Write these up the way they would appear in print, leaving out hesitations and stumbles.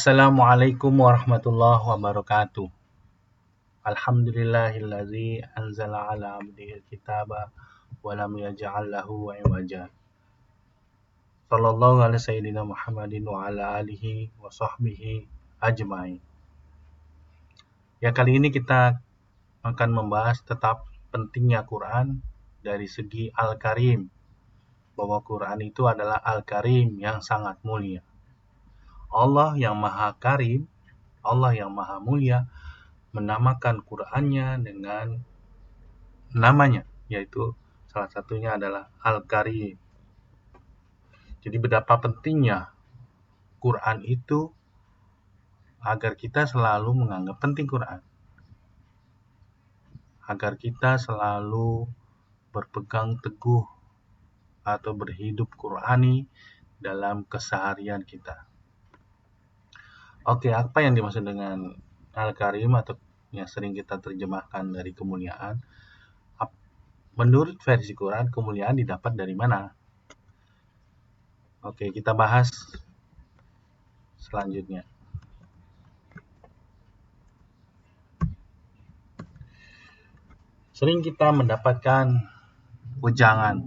Assalamualaikum warahmatullahi wabarakatuh. Alhamdulillahillazi anzala ala abdihil kitaba wa lam yaj'al lahu iwaja. Sallallahu ala sayyidina Muhammadin wa ala alihi wa sahbihi ajmain. Ya, kali ini kita akan membahas tetap pentingnya Quran dari segi Al-Karim. Bahwa Quran itu adalah Al-Karim yang sangat mulia. Allah yang Maha Karim, Allah yang Maha Mulia menamakan Qur'annya dengan namanya, yaitu salah satunya adalah Al-Karim. Jadi betapa pentingnya Quran itu agar kita selalu menganggap penting Quran. Agar kita selalu berpegang teguh atau berhidup Qur'ani dalam keseharian kita. Oke, apa yang dimaksud dengan Al-Karim atau yang sering kita terjemahkan dari kemuliaan? Menurut versi Quran, kemuliaan didapat dari mana? Oke, kita bahas selanjutnya. Sering kita mendapatkan ujangan,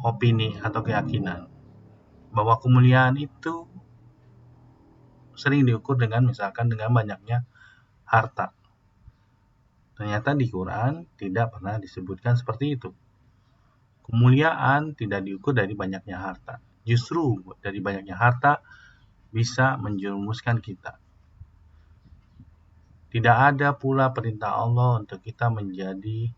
opini atau keyakinan bahwa kemuliaan itu sering diukur dengan misalkan dengan banyaknya harta. Ternyata di Quran tidak pernah disebutkan seperti itu. Kemuliaan tidak diukur dari banyaknya harta. Justru dari banyaknya harta bisa menjerumuskan kita. Tidak ada pula perintah Allah untuk kita menjadi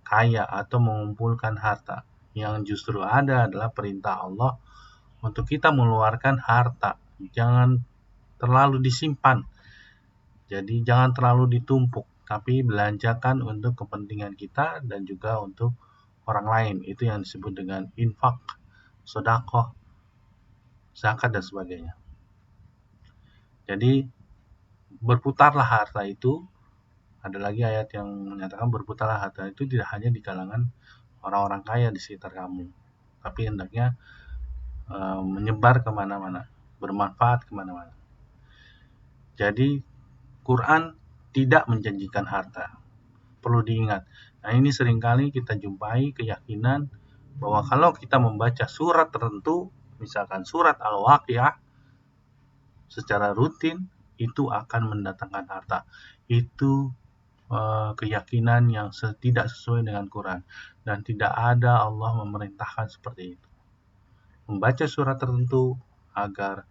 kaya atau mengumpulkan harta. Yang justru ada adalah perintah Allah untuk kita mengeluarkan harta. Jangan terlalu disimpan. Jadi jangan terlalu ditumpuk, tapi belanjakan untuk kepentingan kita dan juga untuk orang lain. Itu yang disebut dengan infak, sedekah, zakat dan sebagainya. Jadi berputarlah harta itu. Ada lagi ayat yang menyatakan berputarlah harta itu tidak hanya di kalangan orang-orang kaya di sekitar kamu, tapi hendaknya menyebar kemana-mana, bermanfaat kemana-mana. Jadi Quran tidak menjanjikan harta. Perlu diingat. Nah, ini seringkali kita jumpai keyakinan bahwa kalau kita membaca surat tertentu, misalkan surat Al-Waqiah, secara rutin, itu akan mendatangkan harta. Itu keyakinan yang tidak sesuai dengan Quran. Dan tidak ada Allah memerintahkan seperti itu. Membaca surat tertentu agar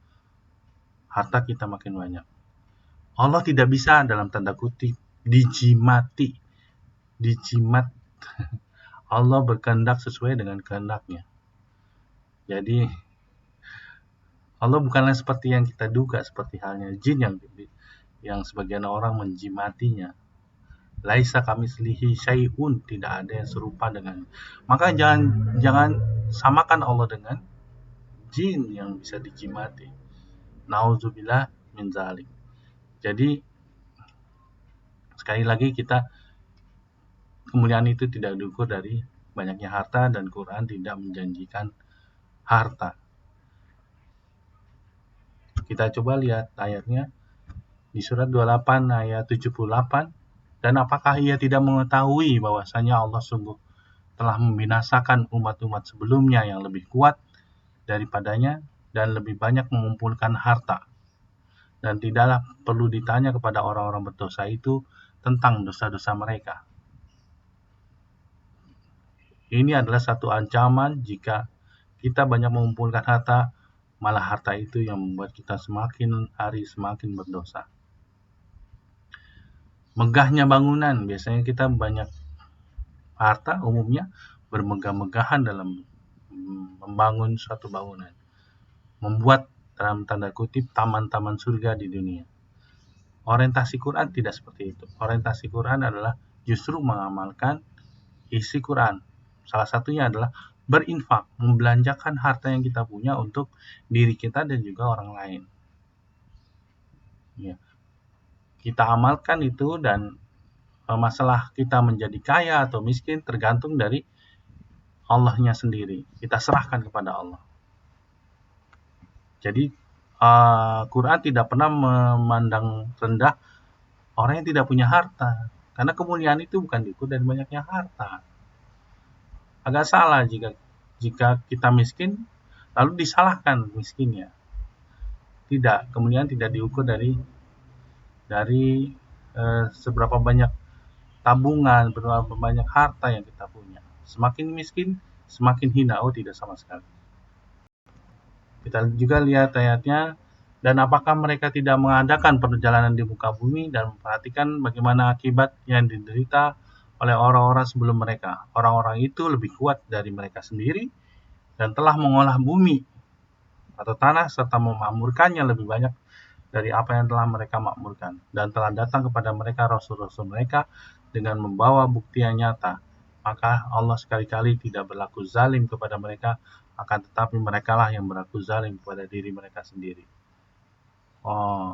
harta kita makin banyak. Allah tidak bisa dalam tanda kutip dijimati. Dijimat. Allah berkehendak sesuai dengan kehendaknya. Jadi Allah bukanlah seperti yang kita duga, seperti halnya jin yang sebagian orang menjimatinya. Laisa kamitslihi syai'un, tidak ada yang serupa dengan. Maka jangan samakan Allah dengan jin yang bisa dijimati. Nauzubillah min dzalik. Jadi sekali lagi kemuliaan itu tidak diukur dari banyaknya harta dan Quran tidak menjanjikan harta. Kita coba lihat ayatnya di surat 28 ayat 78. Dan apakah ia tidak mengetahui bahwasanya Allah sungguh telah membinasakan umat-umat sebelumnya yang lebih kuat daripadanya dan lebih banyak mengumpulkan harta. Dan tidaklah perlu ditanya kepada orang-orang berdosa itu tentang dosa-dosa mereka. Ini adalah satu ancaman jika kita banyak mengumpulkan harta, malah harta itu yang membuat kita semakin hari semakin berdosa. Megahnya bangunan, biasanya kita banyak harta umumnya bermegah-megahan dalam membangun suatu bangunan. Membuat dalam tanda kutip taman-taman surga di dunia. Orientasi Quran tidak seperti itu. Orientasi Quran adalah justru mengamalkan isi Quran. Salah satunya adalah berinfak, membelanjakan harta yang kita punya untuk diri kita dan juga orang lain. Ya. Kita amalkan itu dan masalah kita menjadi kaya atau miskin tergantung dari Allahnya sendiri. Kita serahkan kepada Allah. Jadi Quran tidak pernah memandang rendah orang yang tidak punya harta. Karena kemuliaan itu bukan diukur dari banyaknya harta. Agak salah jika kita miskin, lalu disalahkan miskinnya. Tidak, kemuliaan tidak diukur dari seberapa banyak tabungan, berapa banyak harta yang kita punya. Semakin miskin, semakin hina. Oh, tidak sama sekali. Kita juga lihat ayatnya, dan apakah mereka tidak mengadakan perjalanan di muka bumi dan memperhatikan bagaimana akibat yang diderita oleh orang-orang sebelum mereka. Orang-orang itu lebih kuat dari mereka sendiri dan telah mengolah bumi atau tanah serta memakmurkannya lebih banyak dari apa yang telah mereka makmurkan. Dan telah datang kepada mereka rasul-rasul mereka dengan membawa bukti yang nyata. Maka Allah sekali-kali tidak berlaku zalim kepada mereka, akan tetapi merekalah yang berlaku zalim kepada diri mereka sendiri.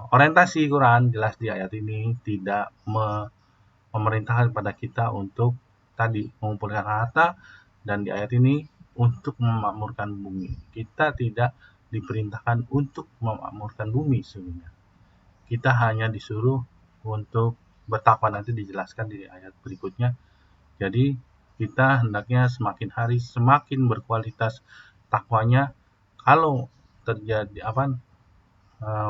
Orientasi Quran jelas di ayat ini tidak memerintahkan kepada kita untuk tadi mengumpulkan harta, dan di ayat ini untuk memakmurkan bumi. Kita tidak diperintahkan untuk memakmurkan bumi sebenarnya. Kita hanya disuruh untuk bertakwa, nanti dijelaskan di ayat berikutnya. Jadi kita hendaknya semakin hari semakin berkualitas takwanya. Kalau terjadi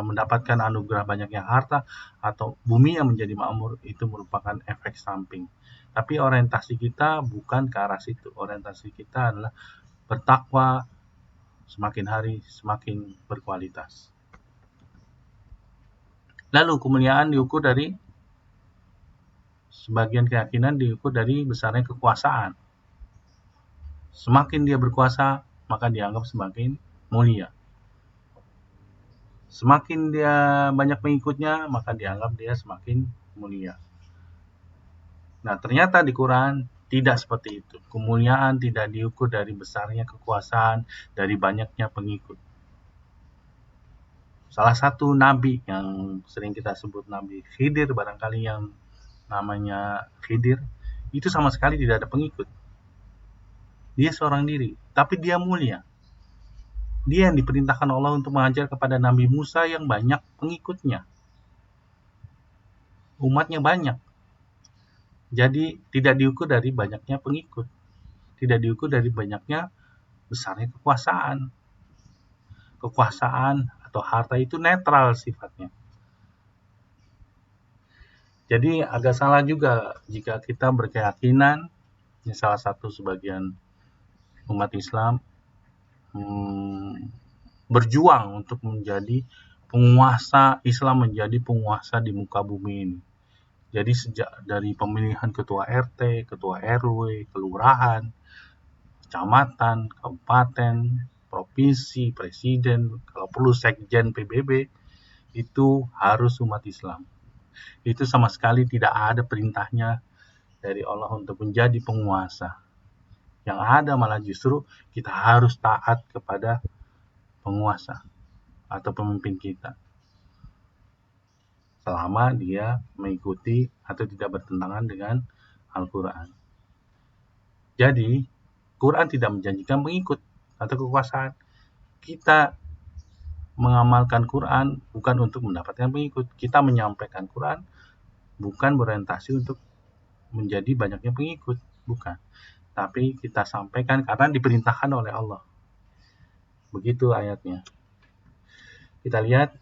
mendapatkan anugerah banyaknya harta atau bumi yang menjadi makmur, itu merupakan efek samping. Tapi orientasi kita bukan ke arah situ. Orientasi kita adalah bertakwa, semakin hari semakin berkualitas. Lalu kemuliaan diukur dari sebagian keyakinan diukur dari besarnya kekuasaan. Semakin dia berkuasa, maka dianggap semakin mulia. Semakin dia banyak pengikutnya, maka dianggap dia semakin mulia. Nah, ternyata di Quran tidak seperti itu. Kemuliaan tidak diukur dari besarnya kekuasaan, dari banyaknya pengikut. Salah satu nabi yang sering kita sebut Nabi Khidir, barangkali yang namanya Khidir, itu sama sekali tidak ada pengikut. Dia seorang diri, tapi dia mulia. Dia yang diperintahkan Allah untuk mengajar kepada Nabi Musa yang banyak pengikutnya. Umatnya banyak. Jadi tidak diukur dari banyaknya pengikut. Tidak diukur dari banyaknya besarnya kekuasaan. Kekuasaan atau harta itu netral sifatnya. Jadi agak salah juga jika kita berkeyakinan, ini salah satu sebagian umat Islam berjuang untuk menjadi penguasa Islam, menjadi penguasa di muka bumi ini. Jadi sejak dari pemilihan ketua RT, ketua RW, kelurahan, kecamatan, kabupaten, provinsi, presiden, kalau perlu sekjen PBB, itu harus umat Islam. Itu sama sekali tidak ada perintahnya dari Allah untuk menjadi penguasa. Yang ada malah justru kita harus taat kepada penguasa atau pemimpin kita, selama dia mengikuti atau tidak bertentangan dengan Al-Quran. Jadi, Quran tidak menjanjikan pengikut atau kekuasaan. Kita mengamalkan Quran bukan untuk mendapatkan pengikut. Kita menyampaikan Quran bukan berorientasi untuk menjadi banyaknya pengikut, bukan. Tapi kita sampaikan karena diperintahkan oleh Allah. Begitu ayatnya. Kita lihat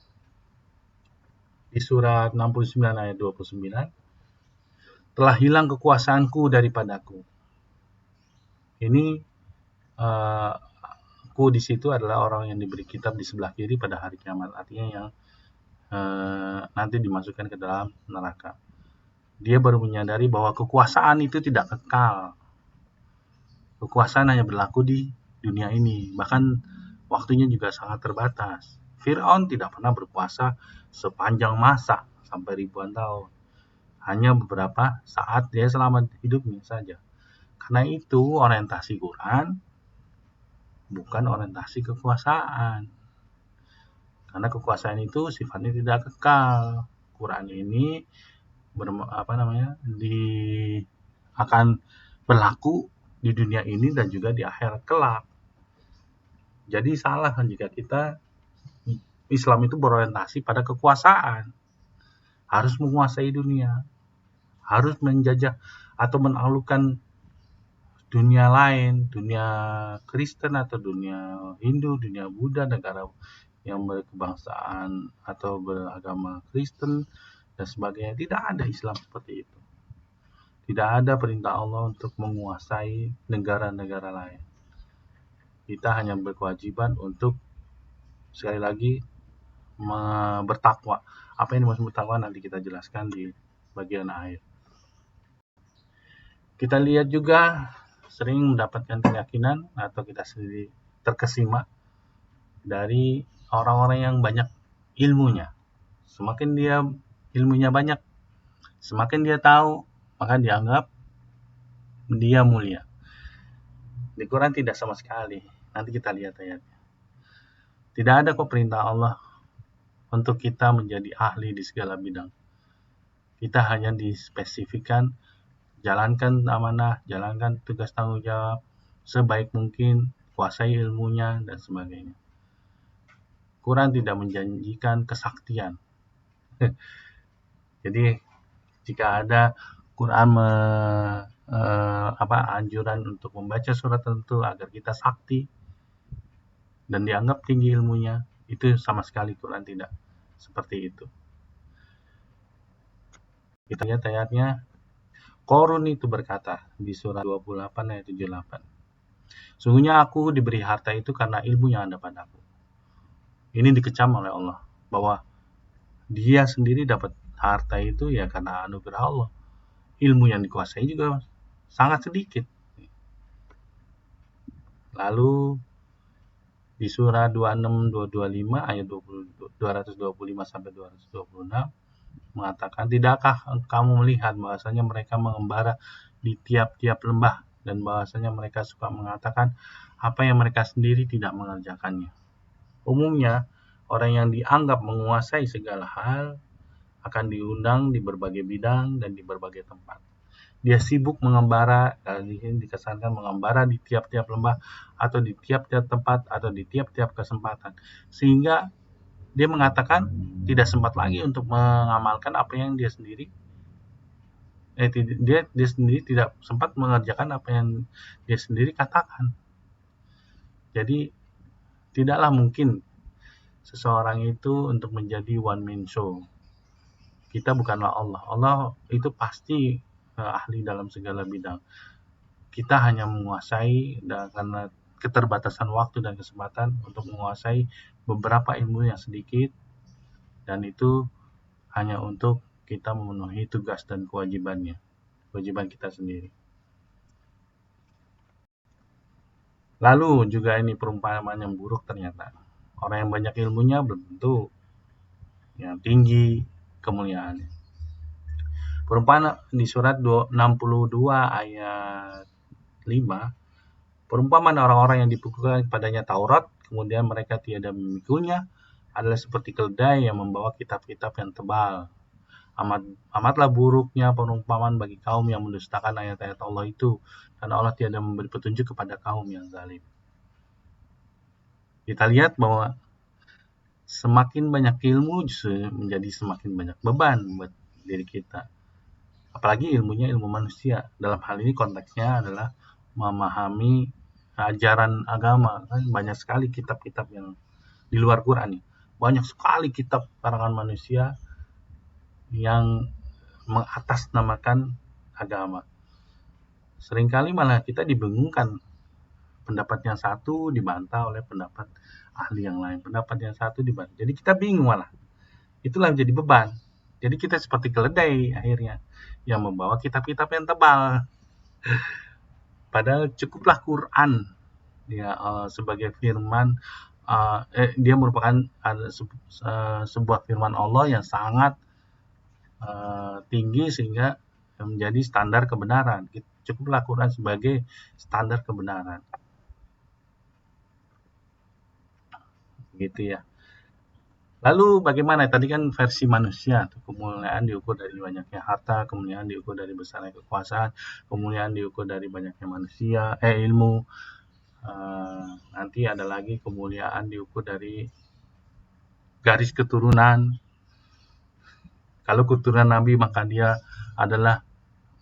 di surat 69 ayat 29. Telah hilang kekuasaanku daripadaku. Ini ku di situ adalah orang yang diberi kitab di sebelah kiri pada hari kiamat, artinya yang nanti dimasukkan ke dalam neraka. Dia baru menyadari bahwa kekuasaan itu tidak kekal. Kekuasaan hanya berlaku di dunia ini, bahkan waktunya juga sangat terbatas. Fir'aun tidak pernah berkuasa sepanjang masa sampai ribuan tahun. Hanya beberapa saat dia selama hidupnya saja. Karena itu orientasi Quran bukan orientasi kekuasaan. Karena kekuasaan itu sifatnya tidak kekal. Quran ini akan berlaku di dunia ini dan juga di akhirat kelak. Jadi salah jika kita Islam itu berorientasi pada kekuasaan, harus menguasai dunia, harus menjajah atau menaklukkan dunia lain, dunia Kristen atau dunia Hindu, dunia Buddha, negara yang berkebangsaan atau beragama Kristen dan sebagainya. Tidak ada Islam seperti itu. Tidak ada perintah Allah untuk menguasai negara-negara lain. Kita hanya berkewajiban untuk sekali lagi bertakwa. Apa yang dimaksud bertakwa nanti kita jelaskan di bagian akhir. Kita lihat juga sering mendapatkan keyakinan atau kita sendiri terkesima dari orang-orang yang banyak ilmunya. Semakin dia ilmunya banyak, semakin dia tahu, maka dianggap dia mulia. Di Quran tidak sama sekali. Nanti kita lihat ayatnya. Tidak ada kok perintah Allah untuk kita menjadi ahli di segala bidang. Kita hanya dispesifikkan jalankan amanah, jalankan tugas tanggung jawab sebaik mungkin, kuasai ilmunya dan sebagainya. Quran tidak menjanjikan kesaktian. Jadi jika ada Quran anjuran untuk membaca surat tertentu agar kita sakti dan dianggap tinggi ilmunya, itu sama sekali Quran tidak seperti itu. Kita lihat ayatnya. Qarun itu berkata di surat 28 ayat 78. Sungguhnya aku diberi harta itu karena ilmu yang ada padaku. Ini dikecam oleh Allah bahwa dia sendiri dapat harta itu ya karena anugerah Allah. Ilmu yang dikuasai juga sangat sedikit. Lalu di surah 26 225 ayat 225 sampai 226 mengatakan, tidakkah kamu melihat bahwasanya mereka mengembara di tiap-tiap lembah dan bahwasanya mereka suka mengatakan apa yang mereka sendiri tidak mengerjakannya. Umumnya orang yang dianggap menguasai segala hal akan diundang di berbagai bidang dan di berbagai tempat. Dia sibuk mengembara, kali ini dikesankan mengembara di tiap-tiap lembah atau di tiap-tiap tempat atau di tiap-tiap kesempatan. Sehingga dia mengatakan tidak sempat lagi untuk mengamalkan apa yang dia sendiri dia sendiri tidak sempat mengerjakan apa yang dia sendiri katakan. Jadi tidaklah mungkin seseorang itu untuk menjadi one man show. Kita bukanlah Allah. Allah itu pasti ahli dalam segala bidang. Kita hanya menguasai karena keterbatasan waktu dan kesempatan untuk menguasai beberapa ilmu yang sedikit, dan itu hanya untuk kita memenuhi tugas dan kewajiban kita sendiri. Lalu juga ini perumpamaan yang buruk ternyata. Orang yang banyak ilmunya belum tentu yang tinggi kemuliaannya. Perumpamaan di surat 62 ayat 5, perumpamaan orang-orang yang dipukulkan kepadanya Taurat, kemudian mereka tiada memikulnya, adalah seperti keledai yang membawa kitab-kitab yang tebal. Amatlah buruknya perumpamaan bagi kaum yang mendustakan ayat-ayat Allah itu, dan Allah tiada memberi petunjuk kepada kaum yang zalim. Kita lihat bahwa semakin banyak ilmu justru menjadi semakin banyak beban buat diri kita. Apalagi ilmunya ilmu manusia. Dalam hal ini konteksnya adalah memahami ajaran agama. Banyak sekali kitab-kitab yang di luar Quran. Banyak sekali kitab karangan manusia yang mengatasnamakan agama. Seringkali malah kita dibingungkan. Pendapat yang satu dibantah oleh pendapat ahli yang lain. Pendapat yang satu dibantah. Jadi kita bingung malah. Itulah menjadi beban. Jadi kita seperti keledai akhirnya yang membawa kitab-kitab yang tebal. Padahal cukuplah Quran ya sebagai firman, dia merupakan sebuah firman Allah yang sangat tinggi sehingga menjadi standar kebenaran. Cukuplah Quran sebagai standar kebenaran. Gitu ya. Lalu bagaimana? Tadi kan versi manusia, kemuliaan diukur dari banyaknya harta, kemuliaan diukur dari besarnya kekuasaan, kemuliaan diukur dari banyaknya manusia, ilmu. Nanti ada lagi kemuliaan diukur dari garis keturunan. Kalau keturunan Nabi maka dia adalah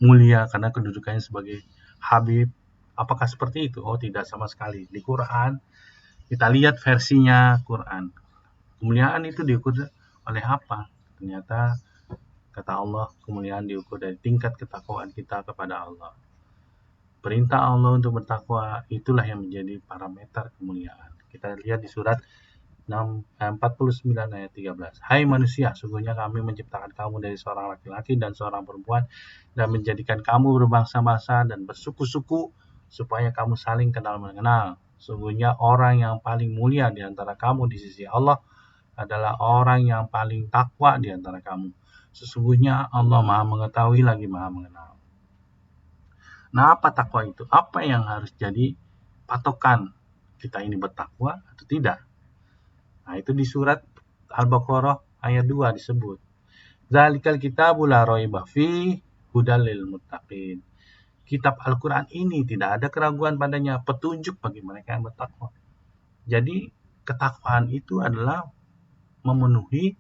mulia karena kedudukannya sebagai Habib. Apakah seperti itu? Oh tidak sama sekali. Di Quran kita lihat versinya Quran. Kemuliaan itu diukur oleh apa? Ternyata kata Allah, kemuliaan diukur dari tingkat ketakwaan kita kepada Allah. Perintah Allah untuk bertakwa itulah yang menjadi parameter kemuliaan. Kita lihat di surat 49 ayat 13. Hai manusia, sungguhnya kami menciptakan kamu dari seorang laki-laki dan seorang perempuan dan menjadikan kamu berbangsa-bangsa dan bersuku-suku supaya kamu saling kenal mengenal. Sungguhnya orang yang paling mulia di antara kamu di sisi Allah adalah orang yang paling takwa di antara kamu. Sesungguhnya Allah Maha mengetahui lagi Maha mengenal. Nah, apa takwa itu? Apa yang harus jadi patokan kita ini bertakwa atau tidak? Nah, itu di surat Al-Baqarah ayat 2 disebut. Zalikal kitabu la raiba fi hudal lil muttaqin. Kitab Al-Quran ini tidak ada keraguan padanya, petunjuk bagi mereka yang bertakwa. Jadi, ketakwaan itu adalah memenuhi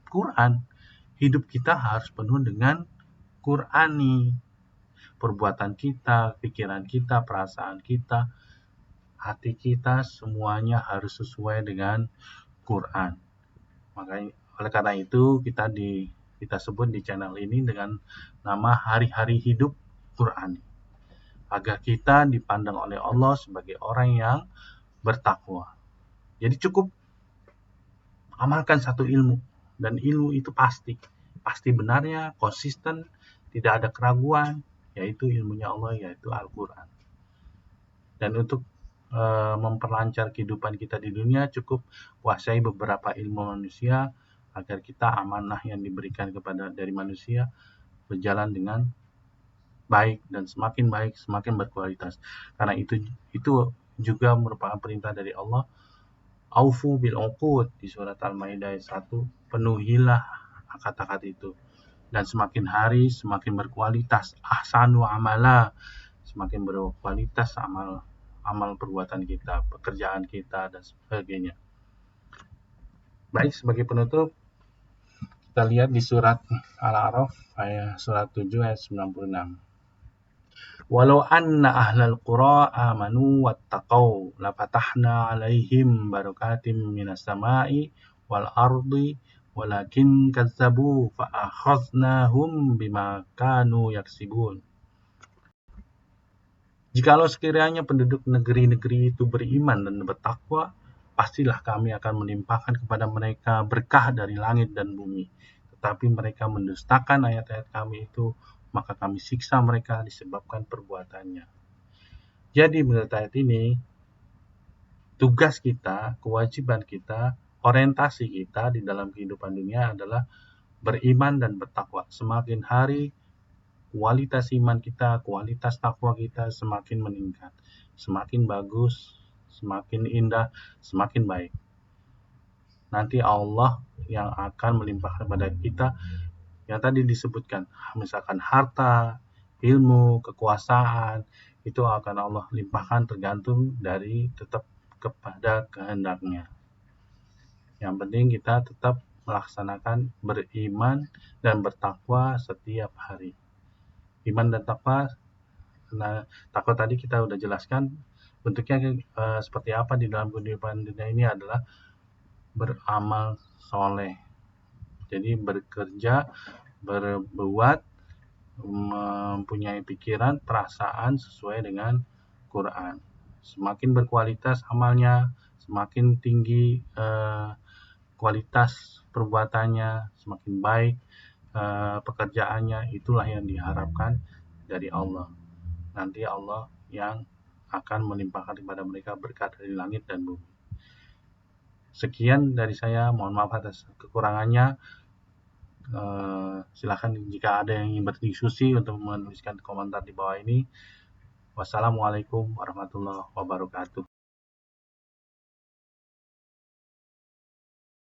Quran. Hidup kita harus penuh dengan Qurani. Perbuatan kita, pikiran kita, perasaan kita, hati kita, semuanya harus sesuai dengan Quran. Makanya oleh karena itu kita sebut di channel ini dengan nama hari-hari hidup Qurani. Agar kita dipandang oleh Allah sebagai orang yang bertakwa. Jadi cukup amalkan satu ilmu. Dan ilmu itu pasti benarnya, konsisten, tidak ada keraguan, yaitu ilmunya Allah, yaitu Al-Quran. Dan untuk memperlancar kehidupan kita di dunia, cukup kuasai beberapa ilmu manusia agar kita amanah yang diberikan dari manusia berjalan dengan baik dan semakin baik, semakin berkualitas. Karena itu juga merupakan perintah dari Allah. Aufu bil uqud di surat Al-Maidah 1, penuhilah akad-akad itu. Dan semakin hari semakin berkualitas, ahsanu amala, semakin berkualitas amal perbuatan kita, pekerjaan kita dan sebagainya. Baik, sebagai penutup kita lihat di surat Al-A'raf ayat surat 7 ayat 96. Walau anna ahlal qura amanu wattaqau lafatahna alaihim barakatim minas sama'i wal ardi walakin kazzabu fa akhadnahum bima kanu yaksibun. Jikalau sekiranya penduduk negeri-negeri itu beriman dan bertakwa, pastilah kami akan melimpahkan kepada mereka berkah dari langit dan bumi. Tetapi mereka mendustakan ayat-ayat kami itu, maka kami siksa mereka disebabkan perbuatannya. Jadi menurut ayat ini, tugas kita, kewajiban kita, orientasi kita di dalam kehidupan dunia adalah beriman dan bertakwa. Semakin hari kualitas iman kita, kualitas takwa kita semakin meningkat, semakin bagus, semakin indah, semakin baik. Nanti Allah yang akan melimpahkan kepada kita yang tadi disebutkan, misalkan harta, ilmu, kekuasaan, itu akan Allah limpahkan tergantung dari tetap kepada kehendaknya. Yang penting kita tetap melaksanakan beriman dan bertakwa setiap hari. Iman dan takwa, nah takwa tadi kita udah jelaskan bentuknya seperti apa di dalam kehidupan dunia ini adalah beramal soleh. Jadi bekerja, berbuat, mempunyai pikiran, perasaan sesuai dengan Quran. Semakin berkualitas amalnya, semakin tinggi kualitas perbuatannya, semakin baik pekerjaannya, itulah yang diharapkan dari Allah. Nanti Allah yang akan melimpahkan kepada mereka berkat dari langit dan bumi. Sekian dari saya, mohon maaf atas kekurangannya. Silakan jika ada yang ingin berdiskusi untuk menuliskan komentar di bawah ini. Wassalamualaikum warahmatullahi wabarakatuh.